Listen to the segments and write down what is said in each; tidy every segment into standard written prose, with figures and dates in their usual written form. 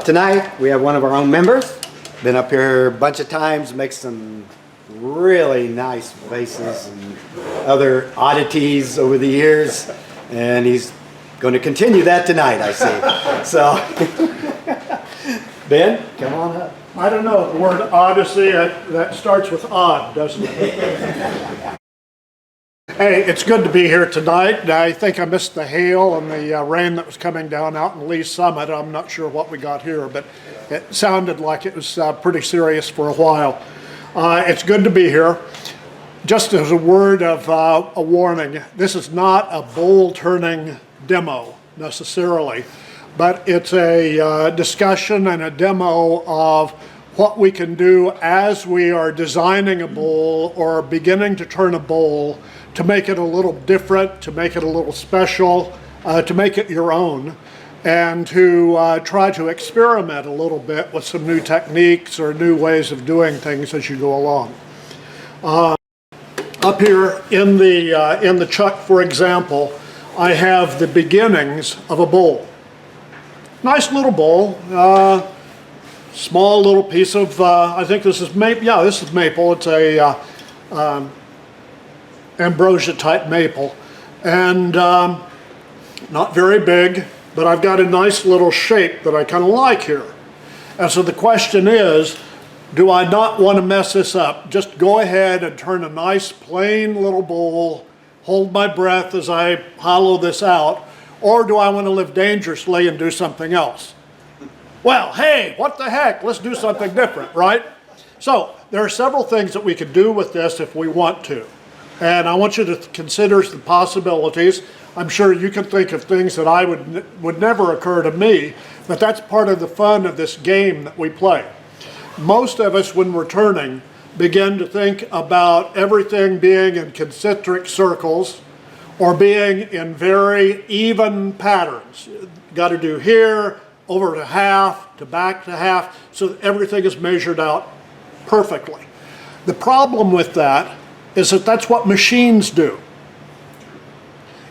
Tonight we have one of our own members. Been up here a bunch of times, makes some really nice vases and other oddities over the years, and he's going to continue that tonight, I see. So, Ben, come on up. I don't know, the word odyssey, that starts with odd, doesn't it? Hey, it's good to be here tonight. I think I missed the hail and the rain that was coming down out in Lee Summit. I'm not sure what we got here, but it sounded like it was pretty serious for a while. It's good to be here. Just as a word of a warning, this is not a bowl turning demo necessarily, but it's a discussion and a demo of what we can do as we are designing a bowl or beginning to turn a bowl to make it a little different, to make it a little special, to make it your own, and to try to experiment a little bit with some new techniques or new ways of doing things as you go along. Up here in the chuck, for example, I have the beginnings of a bowl. Nice little bowl, small little piece of, I think this is maple, yeah, this is maple. It's a ambrosia type maple, and not very big, but I've got a nice little shape that I kind of like here. And so the question is, do I not want to mess this up? Just go ahead and turn a nice plain little bowl, hold my breath as I hollow this out, or do I want to live dangerously and do something else? Well, hey, what the heck, let's do something different, right? So there are several things that we could do with this if we want to. And I want you to consider the possibilities. I'm sure you can think of things that would never occur to me, but that's part of the fun of this game that we play. Most of us, when we're turning, begin to think about everything being in concentric circles or being in very even patterns. Got to do here, over to half, to back to half, so that everything is measured out perfectly. The problem with that is that that's what machines do.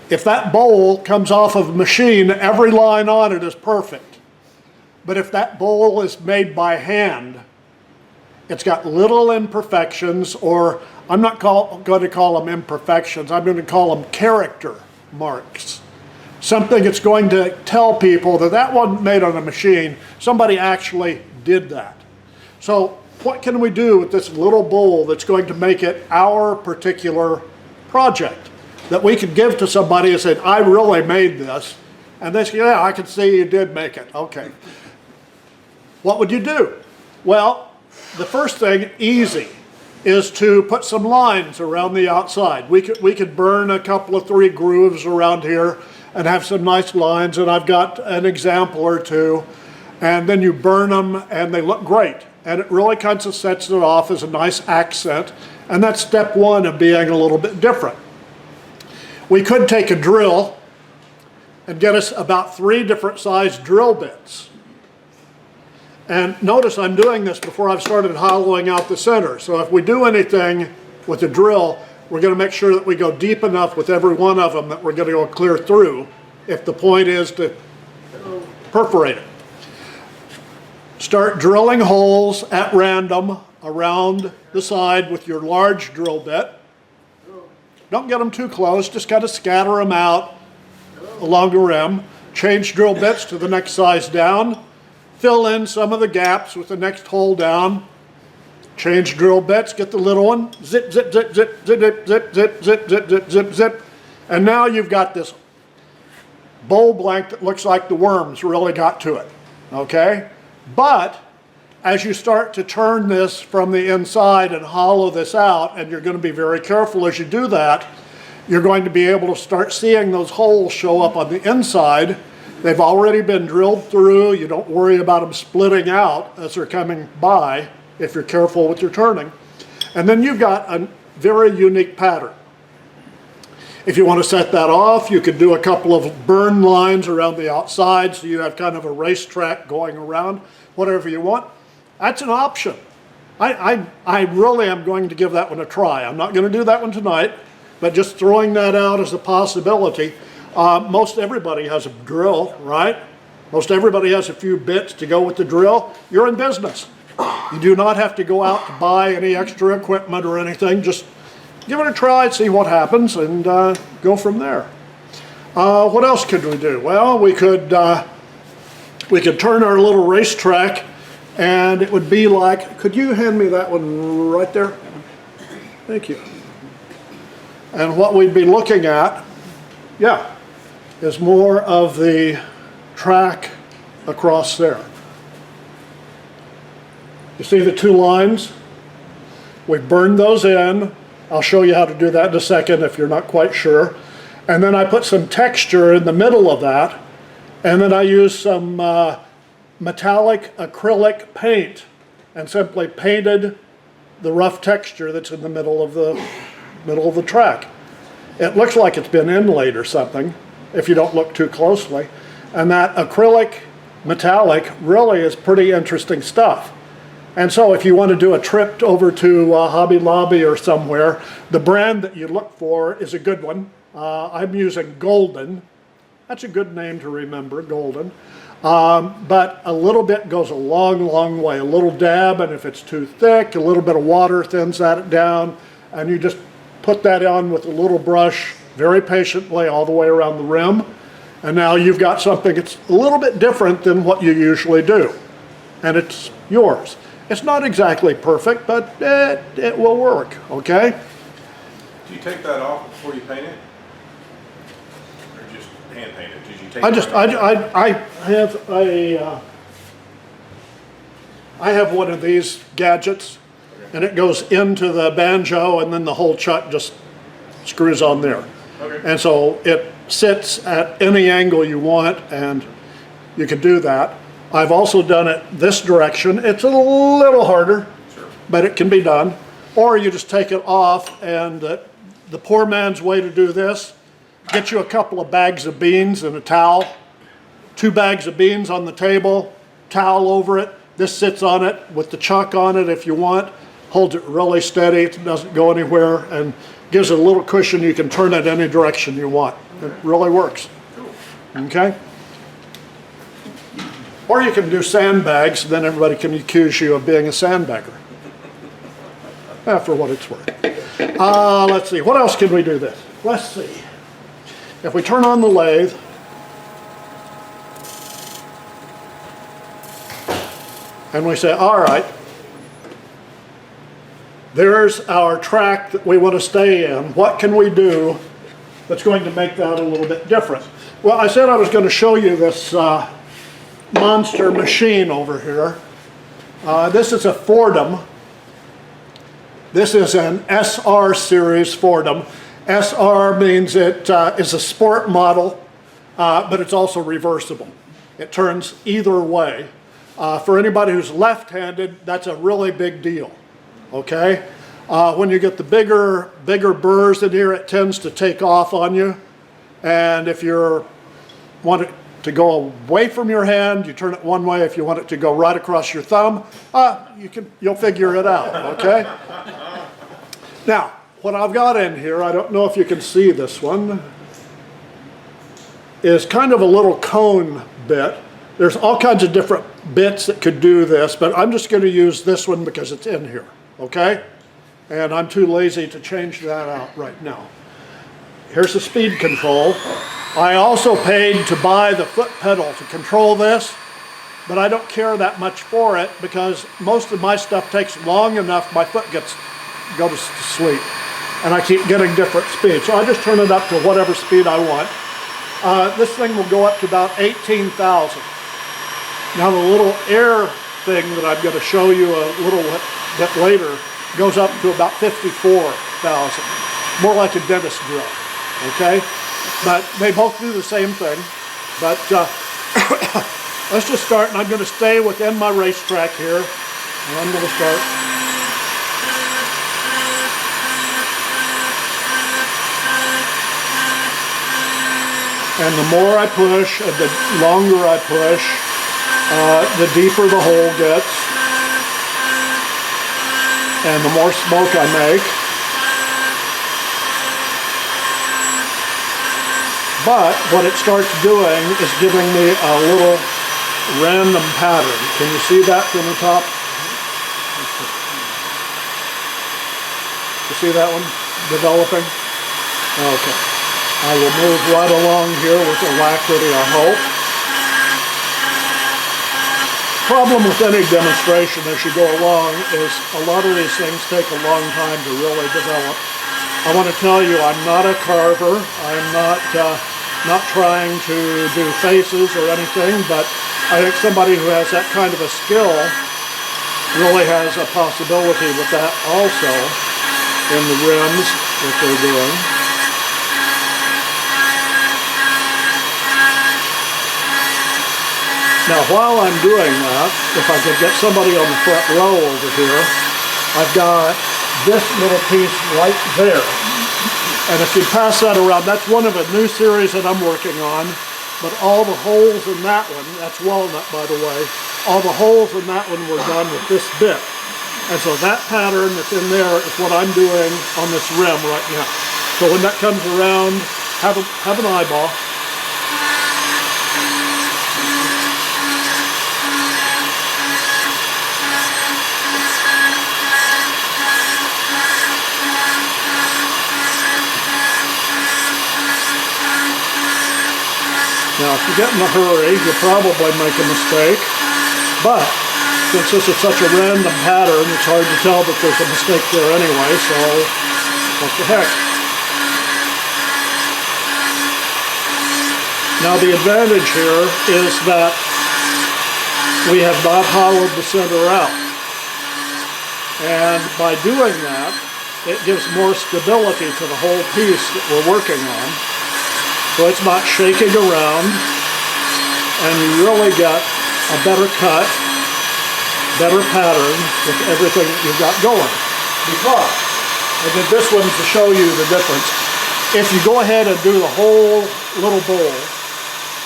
If that bowl comes off of a machine, every line on it is perfect. But if that bowl is made by hand, it's got little imperfections, or I'm not going to call them imperfections, I'm going to call them character marks. Something that's going to tell people that that wasn't made on a machine, somebody actually did that. So what can we do with this little bowl that's going to make it our particular project that we could give to somebody and say, I really made this, and they say, yeah, I can see you did make it. Okay. What would you do? Well, the first thing, easy, is to put some lines around the outside. We could burn a couple of 3 grooves around here and have some nice lines, and I've got an example or two, and then you burn them and they look great. And it really kind of sets it off as a nice accent. And that's step one of being a little bit different. We could take a drill and get us about 3 different size drill bits. And notice I'm doing this before I've started hollowing out the center. So if we do anything with the drill, we're going to make sure that we go deep enough with every one of them that we're going to go clear through if the point is to perforate it. Start drilling holes at random around the side with your large drill bit. Don't get them too close, just kind of scatter them out along the rim. Change drill bits to the next size down. Fill in some of the gaps with the next hole down. Change drill bits, get the little one. Zip, zip, zip, zip, zip, zip, zip, zip, zip, zip, zip, zip, zip. And now you've got this bowl blank that looks like the worms really got to it. Okay? But as you start to turn this from the inside and hollow this out, and you're going to be very careful as you do that, you're going to be able to start seeing those holes show up on the inside. They've already been drilled through. You don't worry about them splitting out as they're coming by if you're careful with your turning. And then you've got a very unique pattern. If you want to set that off, you could do a couple of burn lines around the outside so you have kind of a racetrack going around, whatever you want. That's an option. I really am going to give that one a try. I'm not going to do that one tonight, but just throwing that out as a possibility. Most everybody has a drill, right? Most everybody has a few bits to go with the drill. You're in business. You do not have to go out to buy any extra equipment or anything. Just give it a try, see what happens, and go from there. What else could we do? Well, we could turn our little racetrack, and it would be like, could you hand me that one right there? Thank you. And what we'd be looking at, yeah, is more of the track across there. You see the two lines? We've burned those in. I'll show you how to do that in a second if you're not quite sure. And then I put some texture in the middle of that, and then I use some metallic acrylic paint and simply painted the rough texture that's in the middle of the track. It looks like it's been inlaid or something if you don't look too closely. And that acrylic metallic really is pretty interesting stuff. And so if you want to do a trip over to Hobby Lobby or somewhere, the brand that you look for is a good one. I'm using Golden. That's a good name to remember, Golden. But a little bit goes a long, long way. A little dab, and if it's too thick, a little bit of water thins that down, and you just put that on with a little brush very patiently all the way around the rim. And now you've got something that's a little bit different than what you usually do. And it's yours. It's not exactly perfect, but it will work, okay? Do you take that off before you paint it? Or just hand paint it? Did you take I have one of these gadgets, and it goes into the banjo, and then the whole chuck just screws on there. Okay. And so it sits at any angle you want, and you can do that. I've also done it this direction. It's a little harder, Sure. but it can be done. Or you just take it off, and the poor man's way to do this, get you a couple of bags of beans and a towel, 2 bags of beans on the table, towel over it. This sits on it with the chuck on it if you want, holds it really steady, it doesn't go anywhere, and gives it a little cushion. You can turn it any direction you want. It really works. Okay? Or you can do sandbags, then everybody can accuse you of being a sandbagger. For what it's worth. Let's see, what else can we do this? Let's see. If we turn on the lathe, and we say, all right, there's our track that we want to stay in. What can we do that's going to make that a little bit different? Well, I said I was going to show you this monster machine over here. This is a Fordham. This is an SR series Fordham. SR means it is a sport model, but it's also reversible. It turns either way. For anybody who's left-handed, that's a really big deal, okay? When you get the bigger burrs in here, it tends to take off on you. And if you want it to go away from your hand, you turn it one way. If you want it to go right across your thumb, you'll figure it out, okay? Now, what I've got in here, I don't know if you can see this one, is kind of a little cone bit. There's all kinds of different bits that could do this, but I'm just going to use this one because it's in here, okay? And I'm too lazy to change that out right now. Here's the speed control. I also paid to buy the foot pedal to control this, but I don't care that much for it because most of my stuff takes long enough my foot go to sleep, and I keep getting different speeds. So I just turn it up to whatever speed I want. This thing will go up to about 18,000. Now the little air thing that I'm going to show you a little bit later goes up to about 54,000. More like a dentist drill, okay? But they both do the same thing. But let's just start, and I'm going to stay within my racetrack here. And I'm going to start. And the more I push, and the longer I push, the deeper the hole gets, and the more smoke I make. But what it starts doing is giving me a little random pattern. Can you see that from the top? You see that one developing? Okay. I will move right along here with alacrity, I hope. Problem with any demonstration as you go along is a lot of these things take a long time to really develop. I want to tell you, I'm not a carver. I'm not trying to do faces or anything, but I think somebody who has that kind of a skill really has a possibility with that also in the rims that they're doing. Now, while I'm doing that, if I could get somebody on the front row over here, I've got this little piece right there. And if you pass that around, that's one of a new series that I'm working on, but all the holes in that one, that's walnut by the way, all the holes in that one were done with this bit. And so that pattern that's in there is what I'm doing on this rim right now. So when that comes around, have an eyeball. Now, if you get in a hurry, you probably make a mistake, but since this is such a random pattern, it's hard to tell that there's a mistake there anyway, so what the heck. Now, the advantage here is that we have not hollowed the center out, and by doing that, it gives more stability to the whole piece that we're working on. So it's not shaking around, and you really get a better cut, better pattern with everything that you've got going. Because, I did this one to show you the difference. If you go ahead and do the whole little bowl,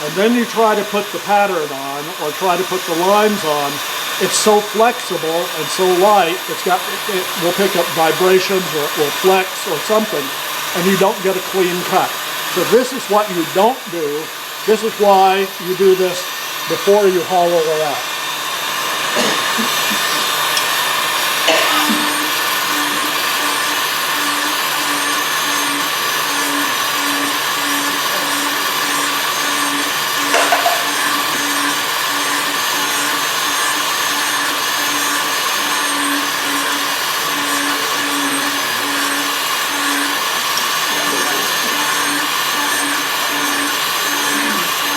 and then you try to put the pattern on, or try to put the lines on, it's so flexible and so light, it will pick up vibrations, or it will flex or something, and you don't get a clean cut. So this is what you don't do. This is why you do this before you hollow it out.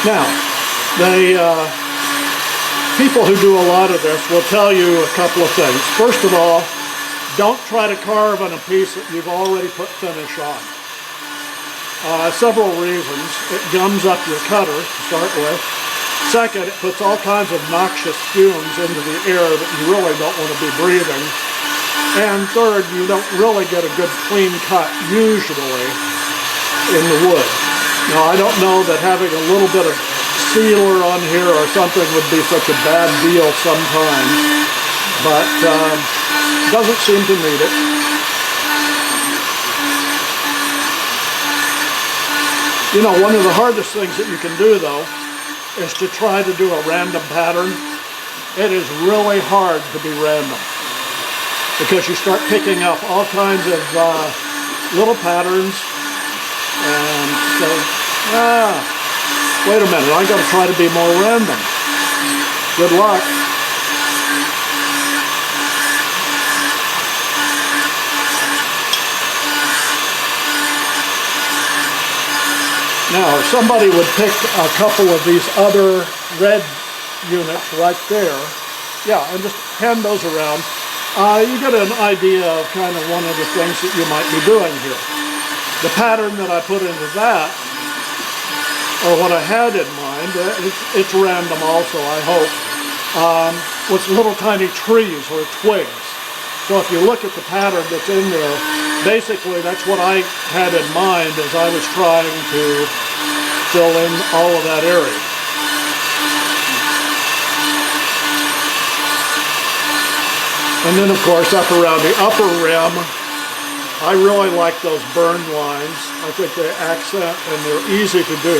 Now, the people who do a lot of this will tell you a couple of things. First of all, don't try to carve on a piece that you've already put finish on. Several reasons. It gums up your cutter to start with. Second, it puts all kinds of noxious fumes into the air that you really don't want to be breathing. And third, you don't really get a good clean cut usually in the wood. Now, I don't know that having a little bit of sealer on here or something would be such a bad deal sometimes, but doesn't seem to need it. You know, one of the hardest things that you can do, though, is to try to do a random pattern. It is really hard to be random, because you start picking up all kinds of little patterns. And so, wait a minute, I gotta try to be more random. Good luck. Now, if somebody would pick a couple of these other red units right there, yeah, and just hand those around, you get an idea of kind of one of the things that you might be doing here. The pattern that I put into that, or what I had in mind, it's random also, I hope, was little tiny trees or twigs. So if you look at the pattern that's in there, basically that's what I had in mind as I was trying to fill in all of that area. And then of course up around the upper rim, I really like those burn lines. I think they accent and they're easy to do.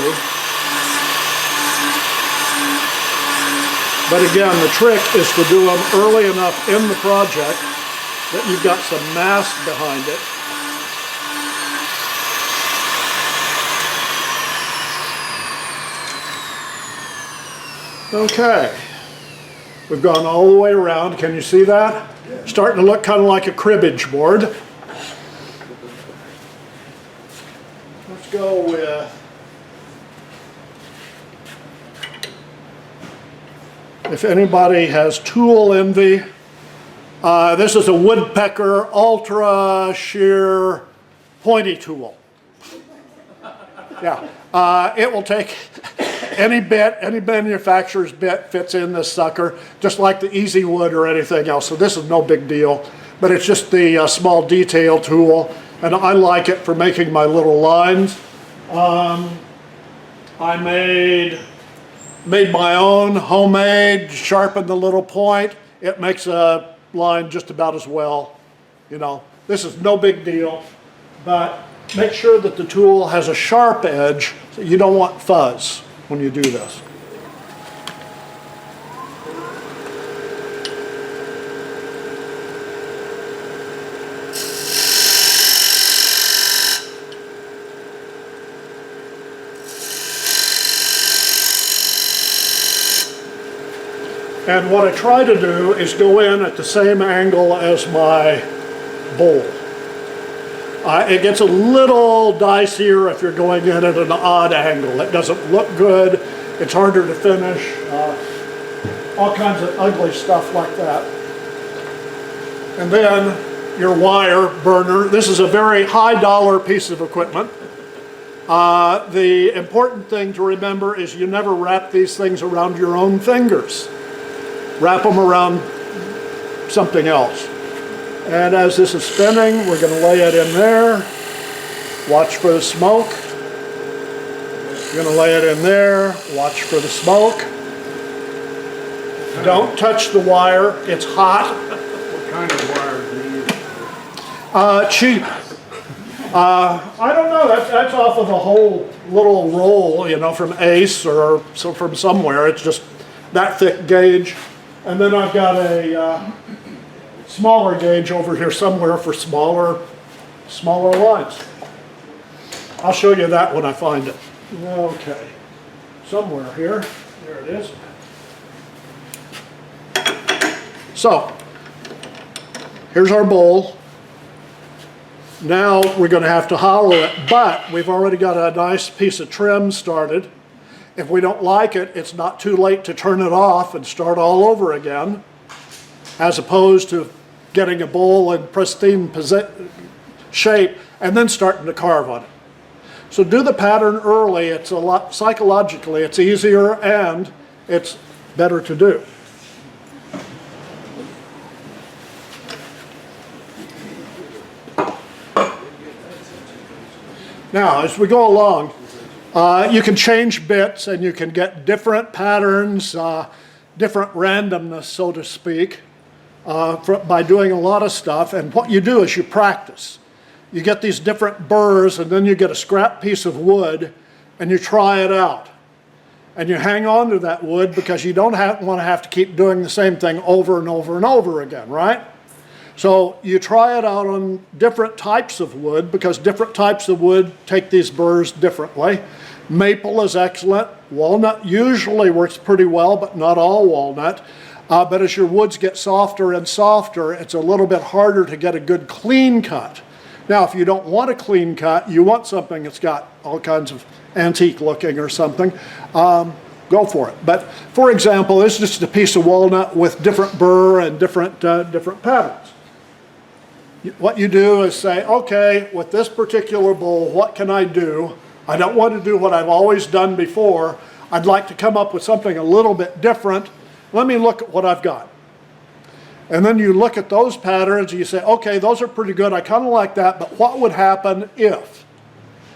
But again, the trick is to do them early enough in the project that you've got some mass behind it. Okay, we've gone all the way around. Can you see that? Starting to look kind of like a cribbage board. Let's go with, if anybody has tool envy, this is a Woodpecker Ultra Shear Pointy Tool. Yeah, it will take any bit, any manufacturer's bit fits in this sucker, just like the Easy Wood or anything else. So this is no big deal, but it's just the small detail tool, and I like it for making my little lines. I made my own homemade, sharpened the little point. It makes a line just about as well. You know, this is no big deal, but make sure that the tool has a sharp edge. So you don't want fuzz when you do this. And what I try to do is go in at the same angle as my bowl. It gets a little dicier if you're going in at an odd angle. It doesn't look good. It's harder to finish. All kinds of ugly stuff like that. And then your wire burner. This is a very high dollar piece of equipment. The important thing to remember is you never wrap these things around your own fingers. Wrap them around something else. And as this is spinning, we're going to lay it in there. Watch for the smoke. We're going to lay it in there. Watch for the smoke. Don't touch the wire. It's hot. What kind of wire do you use? Cheap. I don't know. That's off of a whole little roll, you know, from Ace or so from somewhere. It's just that thick gauge. And then I've got a smaller gauge over here somewhere for smaller lines. I'll show you that when I find it. Okay, somewhere here. There it is. So, here's our bowl. Now we're going to have to hollow it, but we've already got a nice piece of trim started. If we don't like it, it's not too late to turn it off and start all over again, as opposed to getting a bowl in pristine shape and then starting to carve on it. So do the pattern early. It's a lot, psychologically, it's easier and it's better to do. Now, as we go along, you can change bits and you can get different patterns, different randomness, so to speak, by doing a lot of stuff. And what you do is you practice. You get these different burrs and then you get a scrap piece of wood and you try it out. And you hang on to that wood because you don't want to have to keep doing the same thing over and over and over again, right? So you try it out on different types of wood because different types of wood take these burrs differently. Maple is excellent. Walnut usually works pretty well, but not all walnut. But as your woods get softer and softer, it's a little bit harder to get a good clean cut. Now, if you don't want a clean cut, you want something that's got all kinds of antique looking or something, go for it. But for example, this is just a piece of walnut with different burr and different patterns. What you do is say, okay, with this particular bowl, what can I do? I don't want to do what I've always done before. I'd like to come up with something a little bit different. Let me look at what I've got. And then you look at those patterns and you say, okay, those are pretty good. I kind of like that, but what would happen if?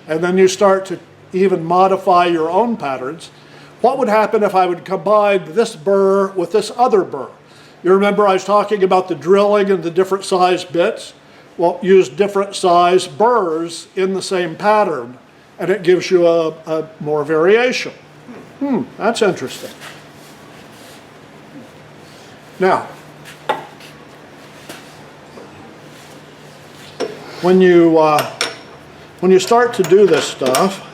And then you start to even modify your own patterns. What would happen if I would combine this burr with this other burr? You remember I was talking about the drilling and the different size bits? Well, use different size burrs in the same pattern and it gives you a more variation. That's interesting. Now, when you start to do this stuff,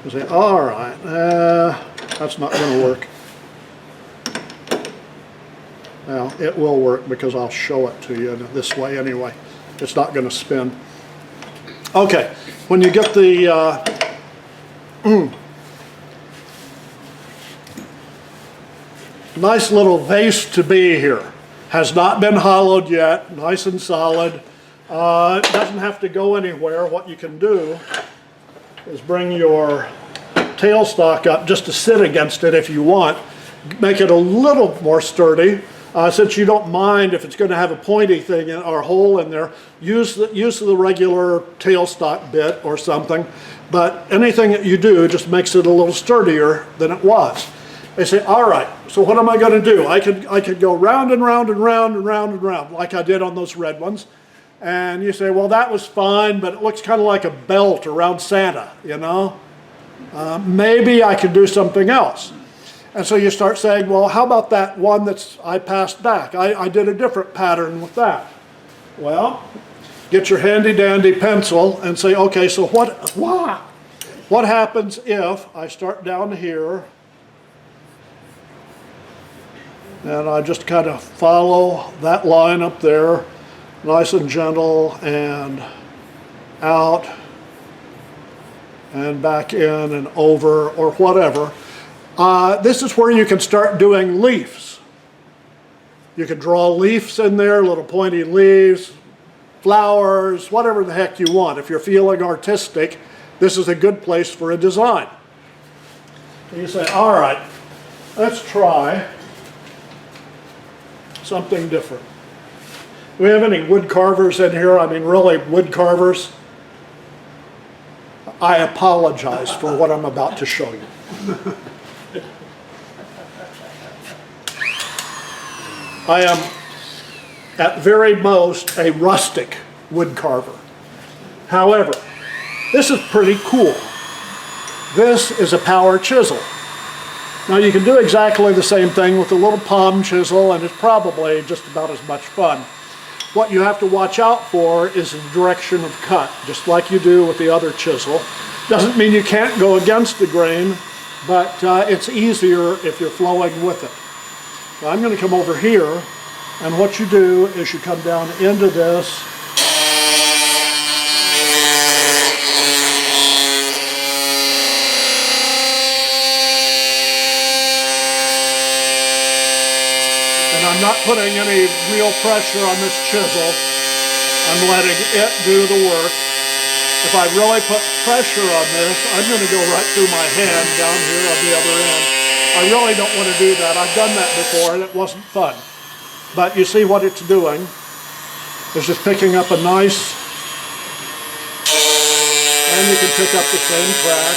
you say, all right, that's not going to work. Now, it will work because I'll show it to you this way anyway. It's not going to spin. Okay, when you get the nice little vase to be here. Has not been hollowed yet, nice and solid. It doesn't have to go anywhere. What you can do is bring your tailstock up just to sit against it if you want. Make it a little more sturdy. Since you don't mind if it's going to have a pointy thing or hole in there, use the regular tailstock bit or something. But anything that you do just makes it a little sturdier than it was. They say, all right, so what am I going to do? I could go round and round and round and round and round like I did on those red ones. And you say, well, that was fine, but it looks kind of like a belt around Santa, you know? Maybe I could do something else. And so you start saying, well, how about that one I passed back? I did a different pattern with that. Well, get your handy dandy pencil and say, okay, so what happens if I start down here and I just kind of follow that line up there, nice and gentle, and out and back in and over or whatever. This is where you can start doing leaves. You can draw leaves in there, little pointy leaves, flowers, whatever the heck you want. If you're feeling artistic, this is a good place for a design. So you say, all right, let's try something different. Do we have any wood carvers in here? I mean, really, wood carvers? I apologize for what I'm about to show you. I am, at very most, a rustic wood carver. However, this is pretty cool. This is a power chisel. Now you can do exactly the same thing with a little palm chisel, and it's probably just about as much fun. What you have to watch out for is the direction of cut, just like you do with the other chisel. Doesn't mean you can't go against the grain, but it's easier if you're flowing with it. So I'm going to come over here, and what you do is you come down into this, and I'm not putting any real pressure on this chisel. I'm letting it do the work. If I really put pressure on this, I'm going to go right through my hand down here on the other end. I really don't want to do that. I've done that before and it wasn't fun. But you see what it's doing? It's just picking up a nice, and you can pick up the same crack.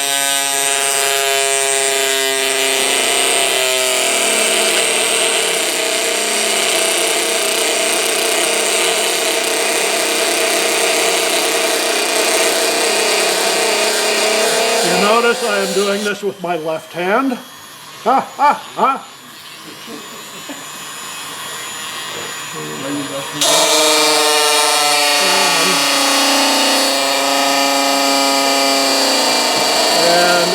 Notice I am doing this with my left hand. Ha, ha, ha. And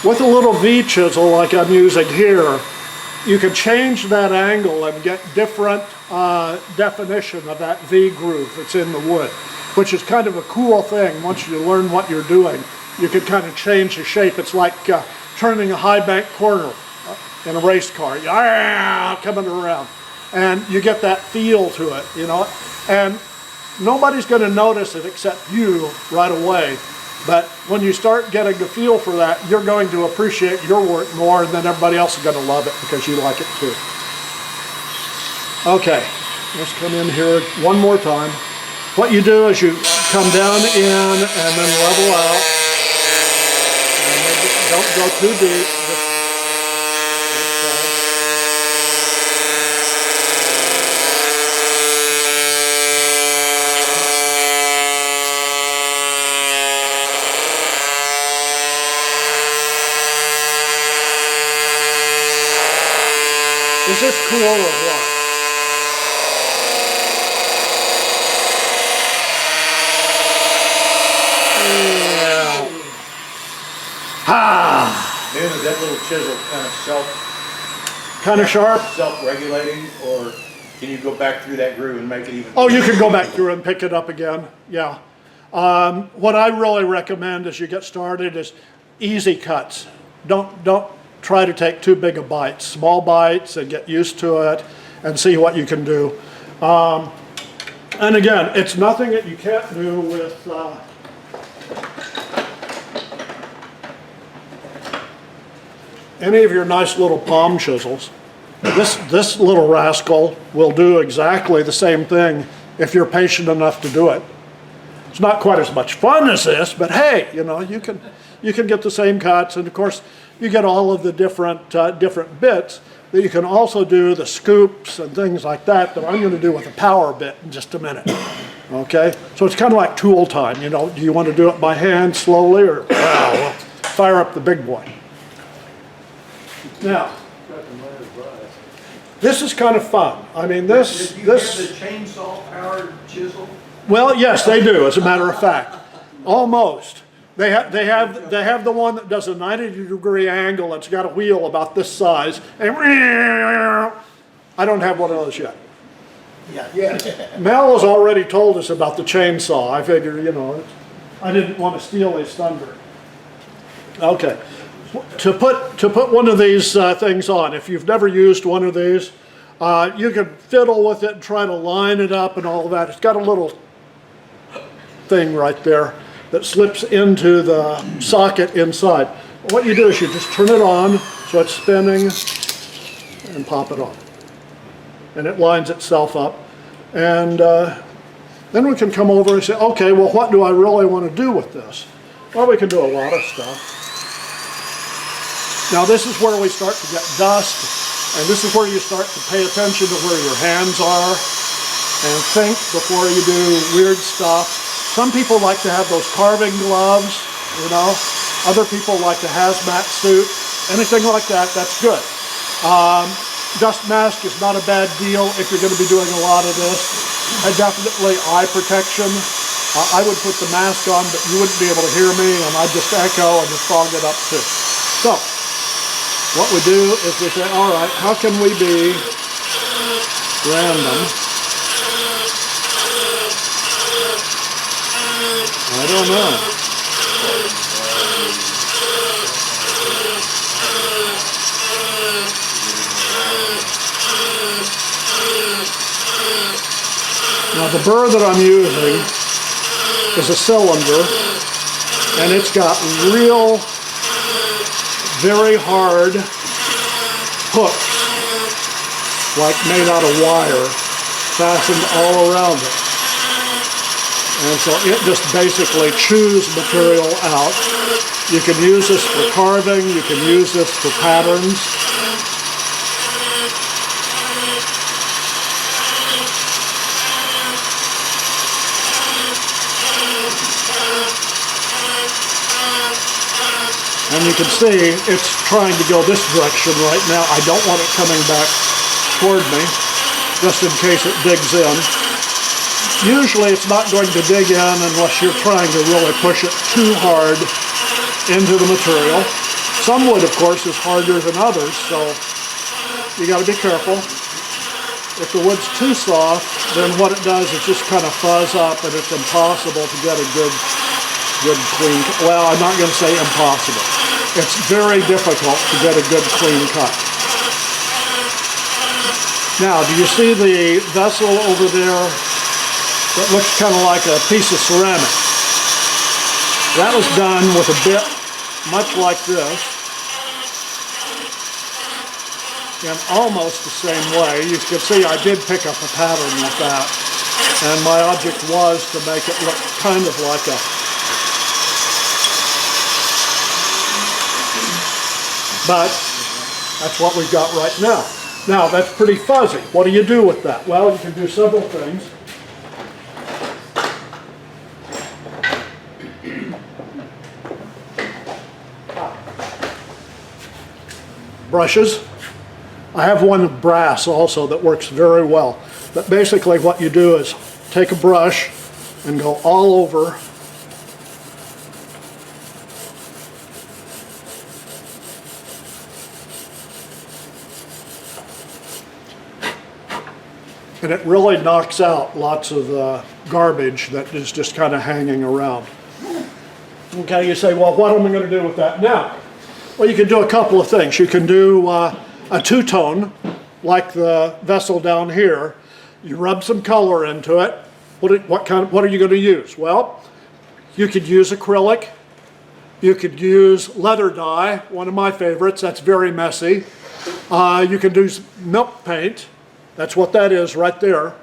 with a little V chisel like I'm using here, you can change that angle and get different definition of that V groove that's in the wood, which is kind of a cool thing. Once you learn what you're doing, you can kind of change the shape. It's like turning a high bank corner in a race car, coming around. And you get that feel to it, you know. And nobody's going to notice it except you right away. But when you start getting the feel for that, you're going to appreciate your work more, and then everybody else is going to love it because you like it too. Okay, let's come in here one more time. What you do is you come down in and then level out. And maybe don't go too deep. Is this cool or what? Yeah. Ah, Ben, is that little chisel kind of sharp. self-regulating, or can you go back through that groove and make it even? Oh, you can go back through and pick it up again, yeah. What I really recommend as you get started is easy cuts. Don't try to take too big a bites. Small bites and get used to it and see what you can do. And again, it's nothing that you can't do with any of your nice little palm chisels. This little rascal will do exactly the same thing if you're patient enough to do it. It's not quite as much fun as this, but hey, you know, you can get the same cuts, and of course you get all of the different bits that you can also do, the scoops and things like that I'm going to do with a power bit in just a minute. Okay, so it's kind of like tool time. You know, do you want to do it by hand slowly, or wow, fire up the big boy? Now, this is kind of fun. I mean, this. Do you have the chainsaw-powered chisel? Well, yes, they do. As a matter of fact, almost. They have the one that does a 90-degree angle. It's got a wheel about this size, and I don't have one of those yet. Yeah. Mel has already told us about the chainsaw. I figured, you know, I didn't want to steal his thunder. Okay, to put one of these things on, if you've never used one of these, you can fiddle with it and try to line it up and all of that. It's got a little thing right there that slips into the socket inside. What you do is you just turn it on so it's spinning and pop it on. And it lines itself up. And then we can come over and say, okay, well, what do I really want to do with this? Well, we can do a lot of stuff. Now, this is where we start to get dust, and this is where you start to pay attention to where your hands are and think before you do weird stuff. Some people like to have those carving gloves, you know. Other people like the hazmat suit. Anything like that, that's good. Dust mask is not a bad deal if you're going to be doing a lot of this. And definitely eye protection. I would put the mask on, but you wouldn't be able to hear me, and I'd just echo and just fog it up too. So, what we do is we say, all right, how can we be random? I don't know. Now the burr that I'm using is a cylinder, and it's got real, very hard hooks, like made out of wire, fastened all around it. And so it just basically chews material out. You can use this for carving, you can use this for patterns. And you can see it's trying to go this direction right now. I don't want it coming back toward me, just in case it digs in. Usually it's not going to dig in unless you're trying to really push it too hard into the material. Some wood, of course, is harder than others, so you got to be careful. If the wood's too soft, then what it does is just kind of fuzz up, and it's impossible to get a good clean, well, I'm not going to say impossible. It's very difficult to get a good clean cut. Now, do you see the vessel over there? That looks kind of like a piece of ceramic. That was done with a bit much like this, in almost the same way. You can see I did pick up a pattern with that, and my object was to make it look kind of like a but that's what we've got right now. Now, that's pretty fuzzy. What do you do with that? Well, you can do several things. Brushes. I have one of brass also that works very well. But basically what you do is take a brush and go all over. And it really knocks out lots of garbage that is just kind of hanging around. Okay, you say, well, what am I going to do with that now? Well, you can do a couple of things. You can do a two-tone, like the vessel down here. You rub some color into it. What are you going to use? Well, you could use acrylic. You could use leather dye, one of my favorites. That's very messy. You can do milk paint. That's what that is right there.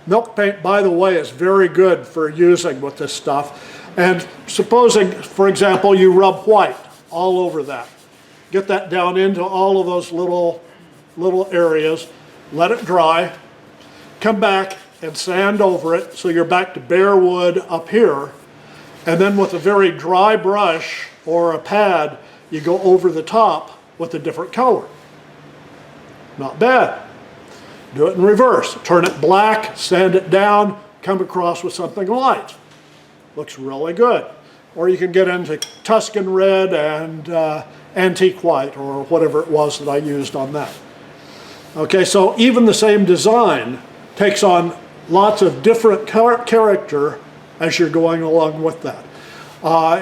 Milk paint, by the way, is very good for using with this stuff. And supposing, for example, you rub white all over that. Get that down into all of those little areas. Let it dry. Come back and sand over it so you're back to bare wood up here. And then with a very dry brush or a pad, you go over the top with a different color. Not bad. Do it in reverse. Turn it black, sand it down, come across with something light. Looks really good. Or you can get into Tuscan red and antique white or whatever it was that I used on that. Okay, so even the same design takes on lots of different character as you're going along with that.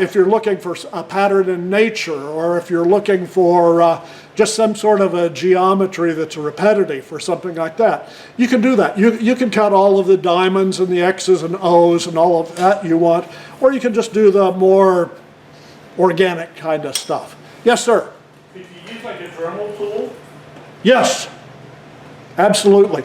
If you're looking for a pattern in nature, or if you're looking for just some sort of a geometry that's repetitive or something like that, you can do that. You can cut all of the diamonds and the X's and O's and all of that you want, or you can just do the more organic kind of stuff. Yes, sir? Could you use like a Dremel tool? Yes, absolutely.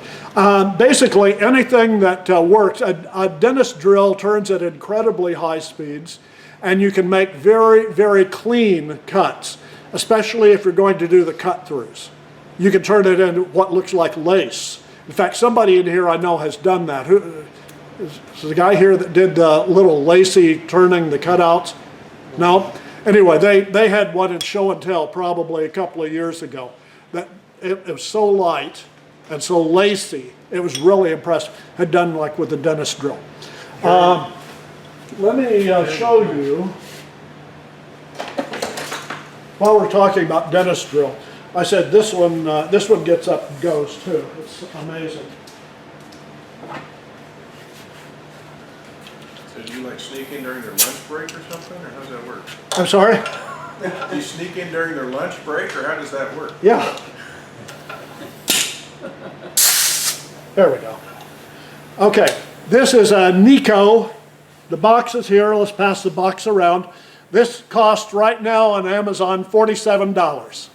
Basically, anything that works, a dentist drill turns at incredibly high speeds, and you can make very, very clean cuts, especially if you're going to do the cut-throughs. You can turn it into what looks like lace. In fact, somebody in here I know has done that. Who is the guy here that did the little lacy turning the cutouts? No? Anyway, they had one in show and tell probably a couple of years ago. That it was so light and so lacy, it was really impressive. Had done like with the dentist drill. Let me show you, while we're talking about dentist drill, I said this one gets up and goes too. It's amazing. So do you like sneak in during their lunch break or something, or how does that work? I'm sorry? Do you sneak in during their lunch break, or how does that work? Yeah. There we go. Okay, this is a Nico. The box is here. Let's pass the box around. This costs right now on Amazon $47.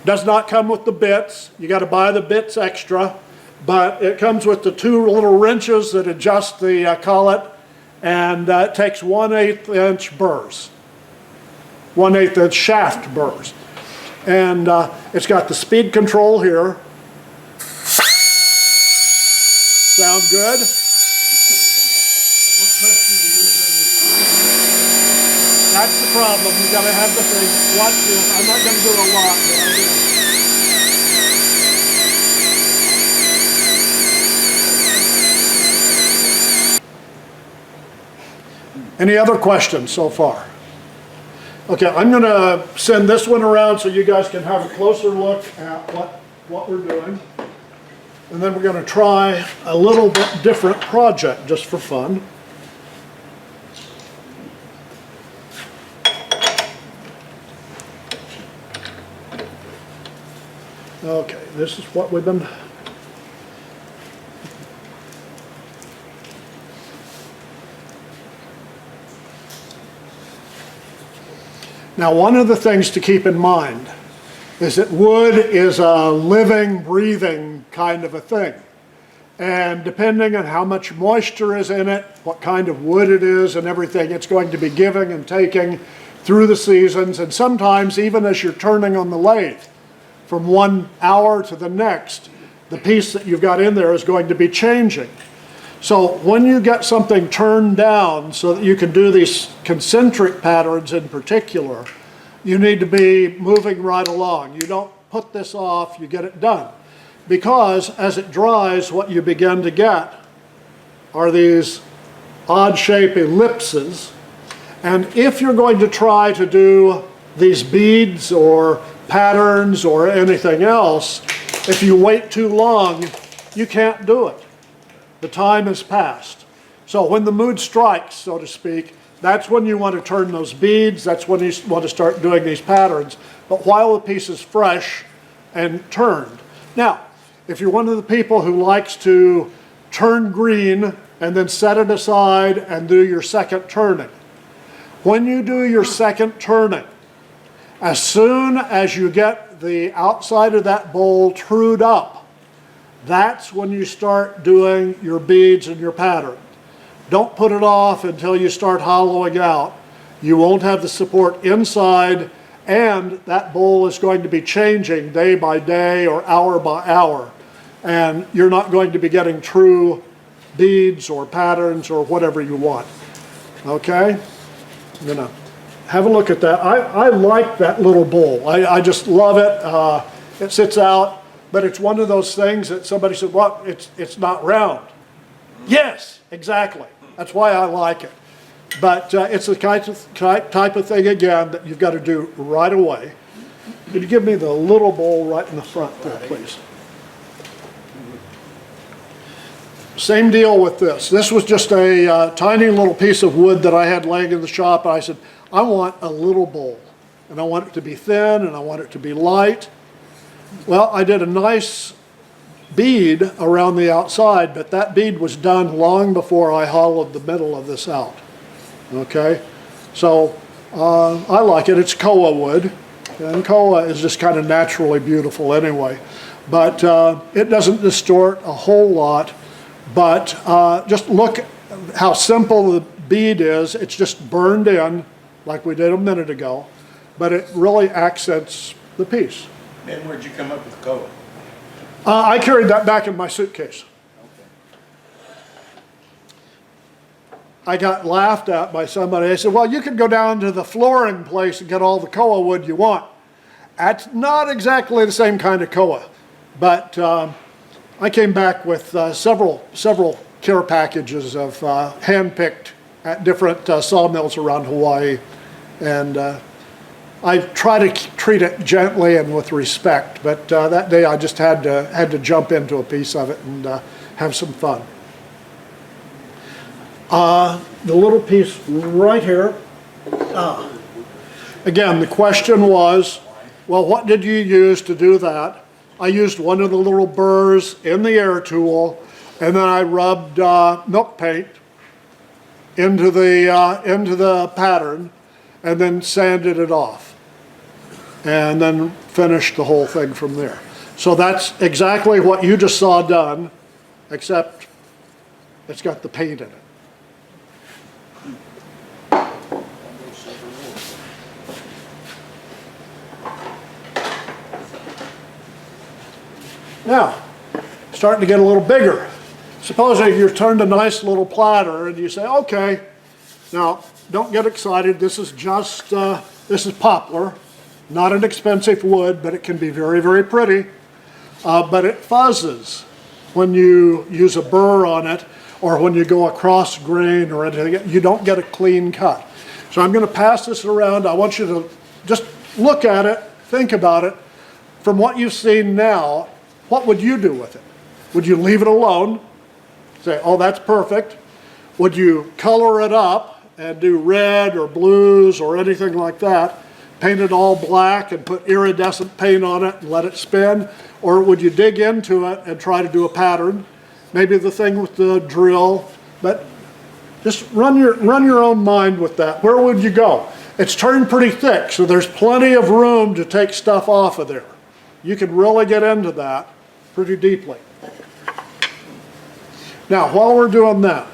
Does not come with the bits. You got to buy the bits extra, but it comes with the two little wrenches that adjust the collet, and it takes 1/8 inch burrs, 1/8 inch shaft burrs, and it's got the speed control here. Sound good? That's the problem. You got to have the thing. Watch this. I'm not going to do a lot, but I'm going to. Any other questions so far? Okay, I'm going to send this one around so you guys can have a closer look at what we're doing. And then we're going to try a little bit different project just for fun. Okay, this is what we've been. Now, one of the things to keep in mind is that wood is a living, breathing kind of a thing. And depending on how much moisture is in it, what kind of wood it is and everything, it's going to be giving and taking through the seasons, and sometimes even as you're turning on the lathe. From 1 hour to the next, the piece that you've got in there is going to be changing. So when you get something turned down so that you can do these concentric patterns in particular, you need to be moving right along. You don't put this off, you get it done. Because as it dries, what you begin to get are these odd shaped ellipses. And if you're going to try to do these beads or patterns or anything else, if you wait too long, you can't do it. The time has passed. So when the mood strikes, so to speak, that's when you want to turn those beads, that's when you want to start doing these patterns, but while the piece is fresh and turned. Now, if you're one of the people who likes to turn green and then set it aside and do your second turning, when you do your second turning, as soon as you get the outside of that bowl trued up, that's when you start doing your beads and your pattern. Don't put it off until you start hollowing out. You won't have the support inside, and that bowl is going to be changing day by day or hour by hour. And you're not going to be getting true beads or patterns or whatever you want. Okay? I'm gonna have a look at that. I like that little bowl. I just love it. It sits out, but it's one of those things that somebody said, well, it's not round. Yes, exactly. That's why I like it. But it's the type of thing, again, that you've got to do right away. Could you give me the little bowl right in the front there, please? Same deal with this. This was just a tiny little piece of wood that I had laying in the shop. And I said, I want a little bowl. And I want it to be thin, and I want it to be light. Well, I did a nice bead around the outside, but that bead was done long before I hollowed the middle of this out. Okay? So, I like it. It's koa wood. And koa is just kind of naturally beautiful anyway. But it doesn't distort a whole lot. But just look how simple the bead is. It's just burned in, like we did a minute ago, but it really accents the piece. And where'd you come up with koa? I carried that back in my suitcase. I got laughed at by somebody. They said, well, you could go down to the flooring place and get all the koa wood you want. That's not exactly the same kind of koa, but I came back with several care packages of hand-picked at different sawmills around Hawaii, and I try to treat it gently and with respect. But that day I just had to jump into a piece of it and have some fun. The little piece right here. Again, the question was, well, what did you use to do that? I used one of the little burrs in the air tool, and then I rubbed milk paint into the pattern, and then sanded it off, and then finished the whole thing from there. So that's exactly what you just saw done, except it's got the paint in it. Now, starting to get a little bigger. Supposing you've turned a nice little platter and you say, okay, now don't get excited. This is just, this is poplar, not an expensive wood, but it can be very, very pretty. But it fuzzes when you use a burr on it or when you go across grain or anything. You don't get a clean cut. So I'm going to pass this around. I want you to just look at it, think about it. From what you've seen now, what would you do with it? Would you leave it alone? Say, oh, that's perfect. Would you color it up and do red or blues or anything like that? Paint it all black and put iridescent paint on it and let it spin? Or would you dig into it and try to do a pattern? Maybe the thing with the drill, but just run your own mind with that. Where would you go? It's turned pretty thick, so there's plenty of room to take stuff off of there. You can really get into that pretty deeply. Now, while we're doing that,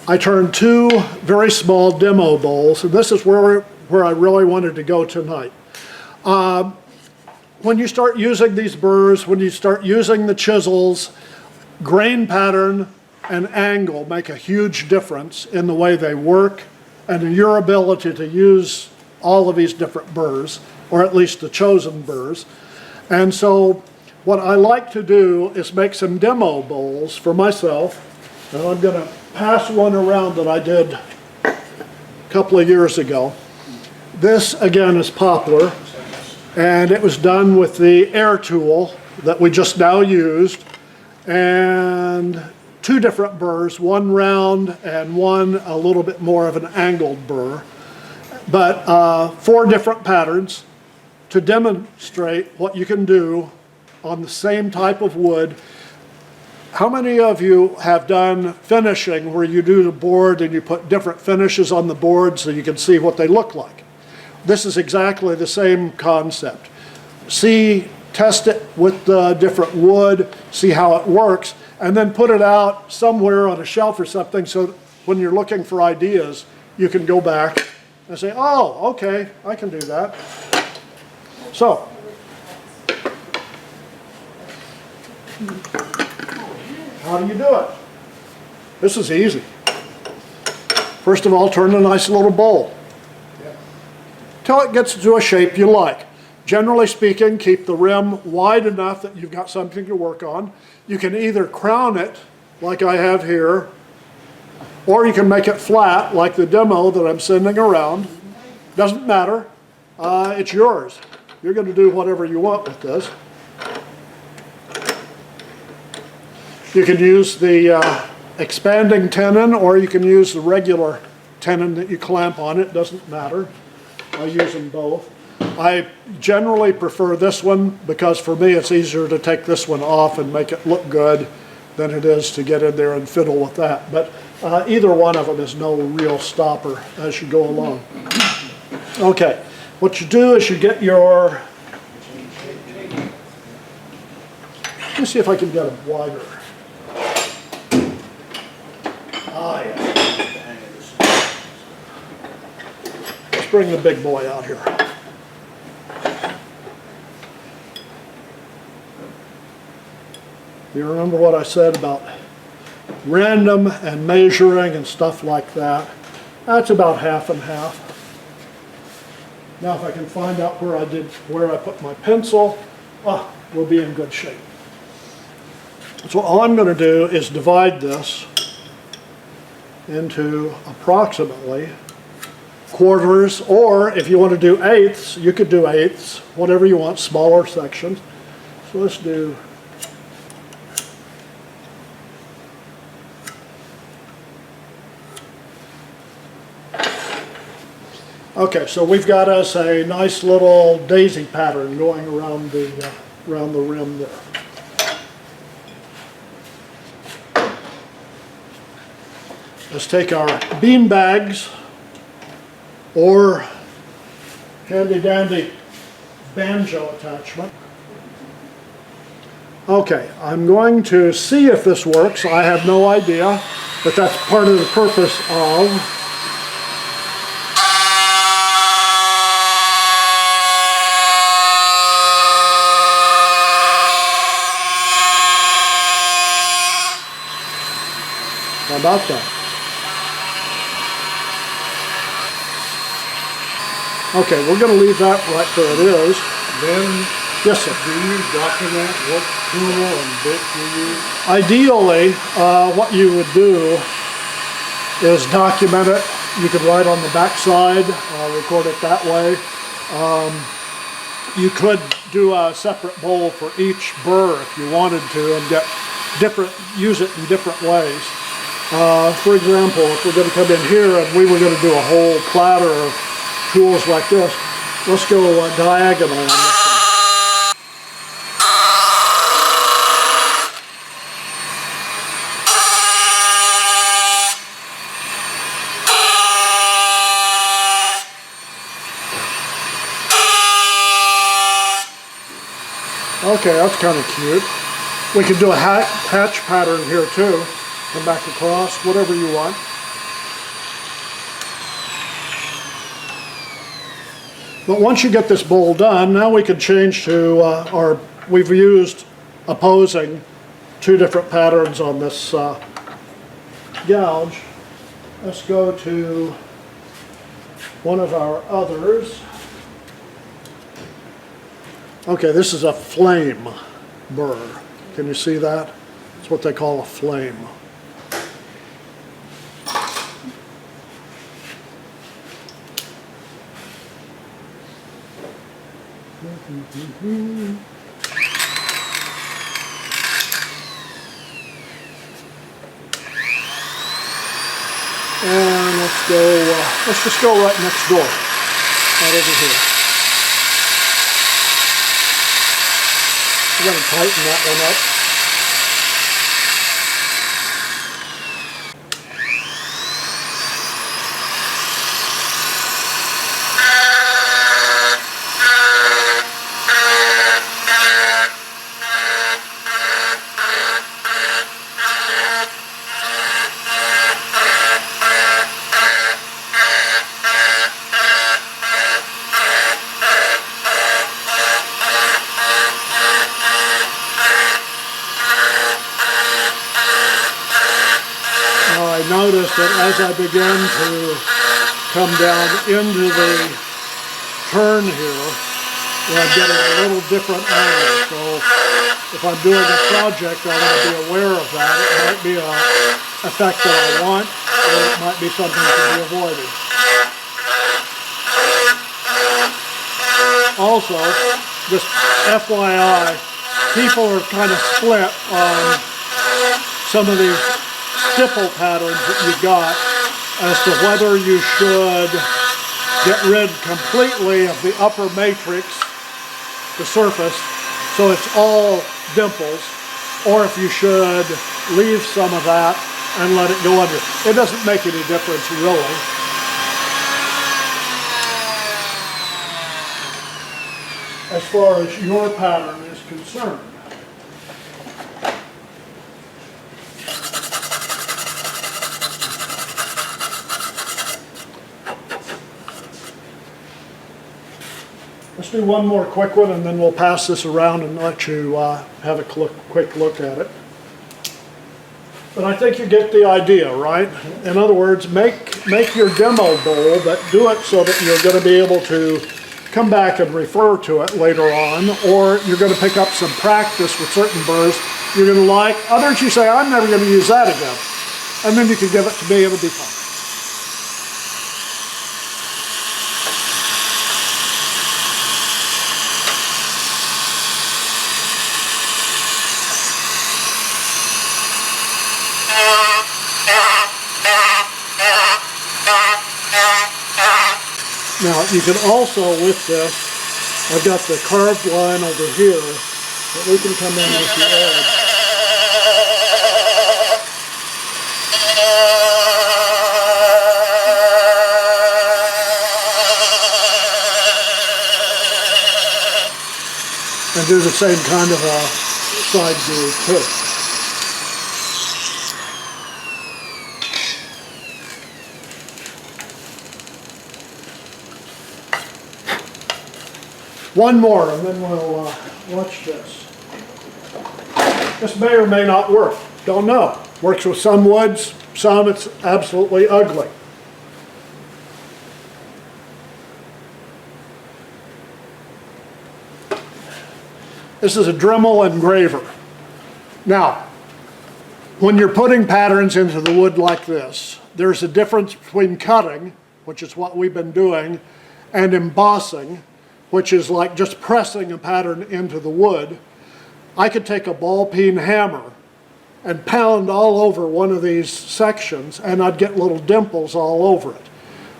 I turned two very small demo bowls, and this is where I really wanted to go tonight. When you start using these burrs, when you start using the chisels, grain pattern and angle make a huge difference in the way they work and in your ability to use all of these different burrs. or at least the chosen burrs. And so what I like to do is make some demo bowls for myself. And I'm going to pass one around that I did a couple of years ago. This again is poplar, and it was done with the air tool that we just now used, and two different burrs, one round and one a little bit more of an angled burr, but 4 different patterns to demonstrate what you can do on the same type of wood. How many of you have done finishing where you do the board and you put different finishes on the board so you can see what they look like? This is exactly the same concept. Test it with the different wood, see how it works, and then put it out somewhere on a shelf or something so when you're looking for ideas, you can go back and say, oh, okay, I can do that. So, how do you do it? This is easy. First of all, turn a nice little bowl till it gets to a shape you like. Generally speaking, keep the rim wide enough that you've got something to work on. You can either crown it, like I have here, or you can make it flat, like the demo that I'm sending around. Doesn't matter. It's yours. You're going to do whatever you want with this. You can use the expanding tenon, or you can use the regular tenon that you clamp on it. Doesn't matter. I use them both. I generally prefer this one because for me it's easier to take this one off and make it look good than it is to get in there and fiddle with that. But either one of them is no real stopper as you go along. Okay, what you do is you get your, let me see if I can get it wider. Ah, yeah. Let's bring the big boy out here. You remember what I said about random and measuring and stuff like that? That's about half and half. Now if I can find out where I put my pencil, we'll be in good shape. So all I'm going to do is divide this into approximately quarters, or if you want to do eighths, you could do eighths, whatever you want, smaller sections. So let's do okay, so we've got us a nice little daisy pattern going around the rim there. Let's take our bean bags or handy dandy banjo attachment. Okay, I'm going to see if this works. I have no idea, but that's part of the purpose of how about that? Okay, we're going to leave that right where it is. Then, Yes, sir. do you document what tool and bit you use? Ideally, what you would do is document it. You could write on the back side, record it that way. You could do a separate bowl for each burr if you wanted to and use it in different ways. For example, if we're going to come in here and we were going to do a whole platter of tools like this, let's go diagonal on this one. Okay, that's kind of cute. We can do a hatch pattern here too. Come back across, whatever you want. But once you get this bowl done, now we can change to we've used opposing 2 different patterns on this gouge. Let's go to one of our others. Okay, this is a flame burr. Can you see that? It's what they call a flame. And let's just go right next door, right over here. We're going to tighten that one up. I noticed that as I began to come down into the turn here, I'm getting a little different angle. So if I'm doing a project, I want to be aware of that. It might be an effect that I want, or it might be something to be avoided. Also, just FYI, people are kind of split on some of these stipple patterns that you got as to whether you should get rid completely of the upper matrix, the surface, so it's all dimples, or if you should leave some of that and let it go under. It doesn't make any difference really. As far as your pattern is concerned. Let's do one more quick one and then we'll pass this around and let you have a quick look at it. But I think you get the idea, right? In other words, make your demo bowl, but do it so that you're going to be able to come back and refer to it later on, or you're going to pick up some practice with certain burrs you're going to like. Others you say, I'm never going to use that again. And then you can give it to me, it'll be fun. Now you can also, with this, I've got the carved line over here that we can come in with the edge. And do the same kind of a side groove too. One more and then we'll watch this. This may or may not work. Don't know. Works with some woods, some it's absolutely ugly. This is a Dremel engraver. Now, when you're putting patterns into the wood like this, there's a difference between cutting, which is what we've been doing, and embossing, which is like just pressing a pattern into the wood. I could take a ball peen hammer and pound all over one of these sections and I'd get little dimples all over it.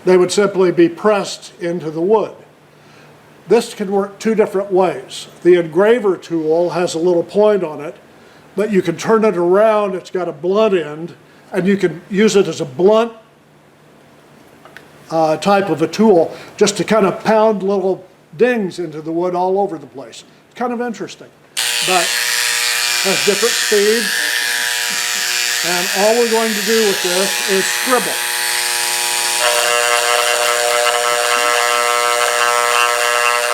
They would simply be pressed into the wood. This can work two different ways. The engraver tool has a little point on it, but you can turn it around, it's got a blunt end, and you can use it as a blunt type of a tool just to kind of pound little dings into the wood all over the place. It's kind of interesting, but has different speeds. And all we're going to do with this is scribble.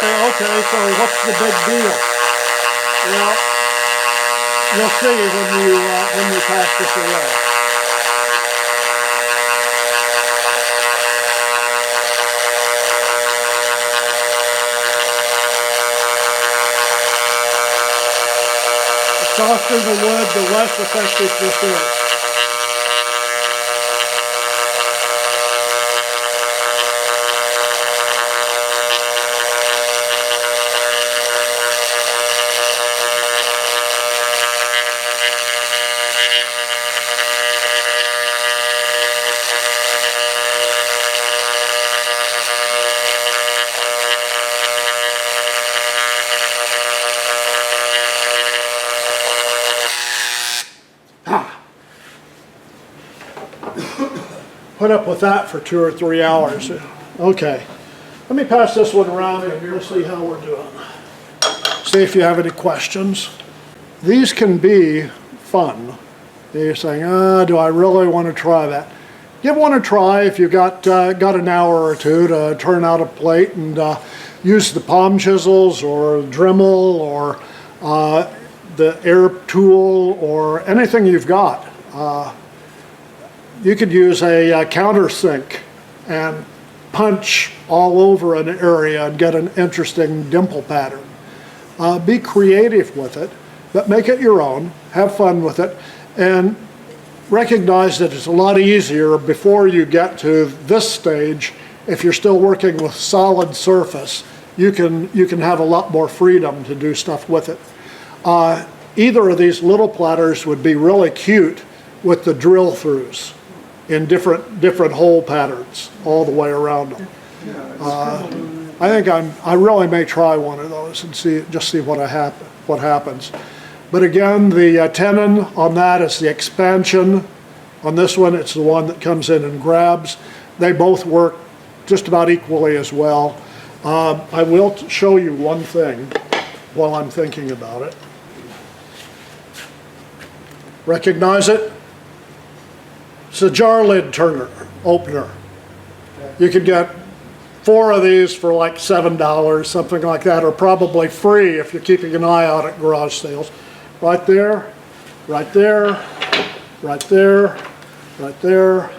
Okay, so what's the big deal? Well, you'll see when you pass this around. softer the wood, the less effective this is. Put up with that for 2 or 3 hours. Okay, let me pass this one around and we'll see how we're doing. See if you have any questions. These can be fun. You're saying, do I really want to try that? Give one a try if you've got an hour or two to turn out a plate and use the palm chisels or Dremel or the air tool or anything you've got. You could use a countersink and punch all over an area and get an interesting dimple pattern. Be creative with it, but make it your own, have fun with it, and recognize that it's a lot easier before you get to this stage. If you're still working with solid surface, you can have a lot more freedom to do stuff with it. Either of these little platters would be really cute with the drill throughs in different hole patterns all the way around them. I think I really may try one of those and see what happens. But again, the tenon on that is the expansion. On this one, it's the one that comes in and grabs. They both work just about equally as well. I will show you one thing while I'm thinking about it. Recognize it? It's a jar lid opener. You could get 4 of these for like $7, something like that, or probably free if you're keeping an eye out at garage sales. Right there, right there, right there, right there.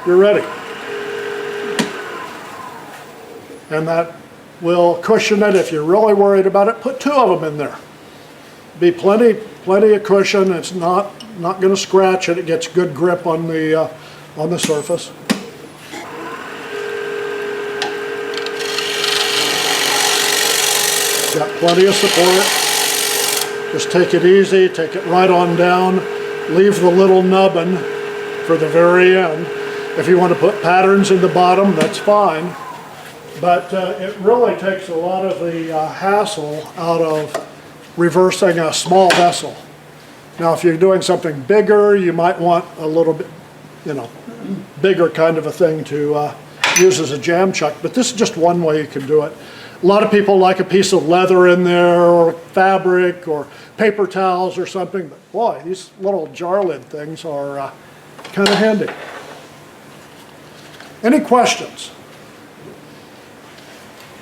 You're ready. And that will cushion it. If you're really worried about it, put 2 of them in there. Be plenty of cushion. It's not going to scratch it. It gets good grip on the surface. Got plenty of support. Just take it easy. Take it right on down. Leave the little nubbin for the very end. If you want to put patterns in the bottom, that's fine. But it really takes a lot of the hassle out of reversing a small vessel. Now, if you're doing something bigger, you might want a little bit, bigger kind of a thing to use as a jam chuck, but this is just one way you can do it. A lot of people like a piece of leather in there, or fabric, or paper towels or something, but boy, these little jar lid things are kind of handy. Any questions?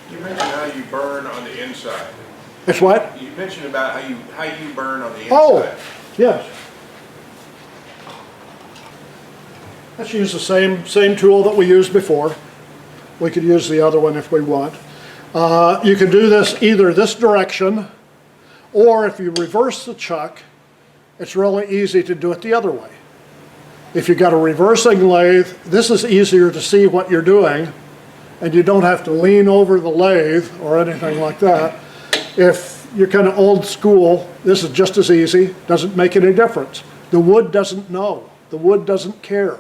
You mentioned how you burn on the inside. It's what? You mentioned about how you burn on the inside. Oh, yes. Let's use the same tool that we used before. We could use the other one if we want. You can do this either this direction, or if you reverse the chuck, it's really easy to do it the other way. If you've got a reversing lathe, this is easier to see what you're doing, and you don't have to lean over the lathe or anything like that. If you're kind of old school, this is just as easy, doesn't make any difference. The wood doesn't know, the wood doesn't care.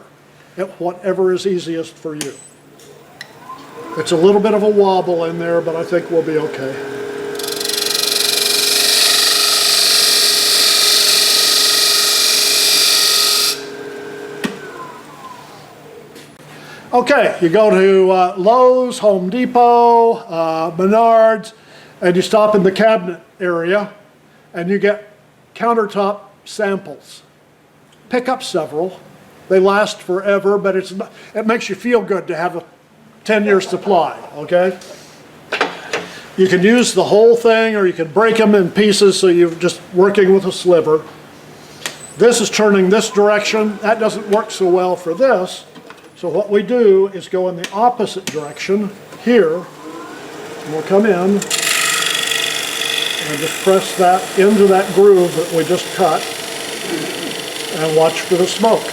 Whatever is easiest for you. It's a little bit of a wobble in there, but I think we'll be okay. Okay, you go to Lowe's, Home Depot, Menards, and you stop in the cabinet area and you get countertop samples. Pick up several. They last forever, but it makes you feel good to have a 10-year supply, okay? You can use the whole thing, or you can break them in pieces so you're just working with a sliver. This is turning this direction. That doesn't work so well for this. So what we do is go in the opposite direction here, and we'll come in, And just press that into that groove that we just cut and watch for the smoke.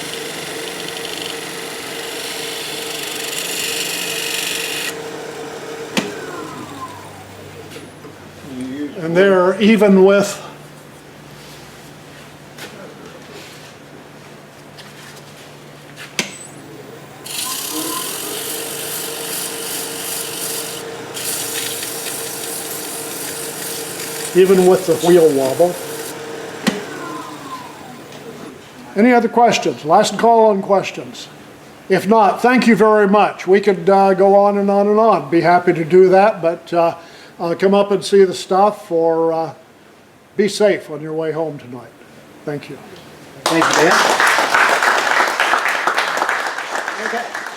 And there, even with the wheel wobble. Any other questions? Last call on questions. If not, thank you very much. We could go on and on and on. Be happy to do that, but come up and see the stuff, or be safe on your way home tonight. Thank you. Thank you, Ben. Okay.